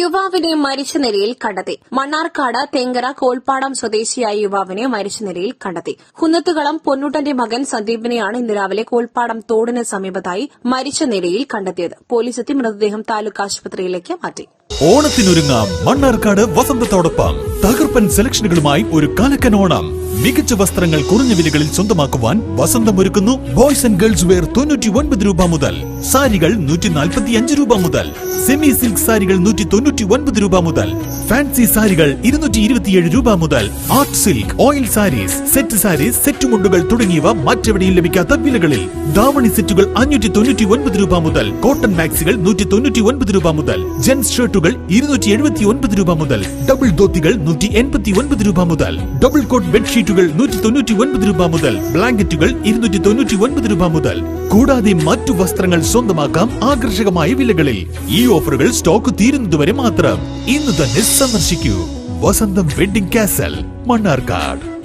യുവാവിനെ മരിച്ച നിലയിൽ കണ്ടെത്തി. മണ്ണാർക്കാട് തെങ്കര കോൾപ്പാടം സ്വദേശിയായ യുവാവിനെ മരിച്ച നിലയിൽ കണ്ടെത്തി. കുന്നത്തുകളം പൊന്നൂട്ടന്റെ മകൻ സന്ദീപിനെയാണ് ഇന്ന് രാവിലെ കോൾപ്പാടം തോടിന് സമീപത്തായി മരിച്ച നിലയിൽ കണ്ടെത്തിയത്. പോലീസ് എത്തി മൃതദേഹം താലൂക്ക് ആശുപത്രിയിലേക്ക് മാറ്റി. ഓണത്തിനൊരുങ്ങാം മണ്ണാർക്കാട് വസന്തത്തോടൊപ്പം. തകർപ്പൻ സെലക്ഷനുകളുമായി ഒരു കലക്കൻ ഓണം. മികച്ച വസ്ത്രങ്ങൾ കുറഞ്ഞ വിലകളിൽ സ്വന്തമാക്കുവാൻ വസന്തമൊരുക്കുന്നു. ബോയ്സ് ആൻഡ് ഗേൾസ് വെയർ 99 രൂപ മുതൽ, സാരികൾ 145 രൂപ മുതൽ, സെമി സിൽക്ക് സാരികൾ 199 രൂപ മുതൽ, ഫാൻസി സാരികൾ 227 രൂപ മുതൽ, art silk, oil saris, set saris, set മുണ്ടുകൾ തുടങ്ങിയവ മറ്റെവിടെയും ലഭിക്കാത്ത വിലകളിൽ. ദാവണി സെറ്റുകൾ 599 രൂപ മുതൽ, കോട്ടൺ മാക്സികൾ 199 രൂപ മുതൽ, ജെൻസ് ഷർട്ടുകൾ 279 രൂപ മുതൽ, ഡബിൾ ധോത്തികൾ 189 രൂപ മുതൽ, ഡബിൾ കോട്ട് ബെഡ്ഷീറ്റുകൾ 199 രൂപ മുതൽ, ബ്ലാങ്കറ്റുകൾ 299 രൂപ മുതൽ. കൂടാതെ മറ്റു വസ്ത്രങ്ങൾ സ്വന്തമാക്കാം ആകർഷകമായ വിലകളിൽ. ഈ ഓഫറുകൾ സ്റ്റോക്ക് തീരുന്നതുവരെ മാത്രം. ഇന്ന് തന്നെ സന്ദർശിക്കൂ വസന്തം വെഡിംഗ് കാസൽ, മണ്ണാർക്കാട്.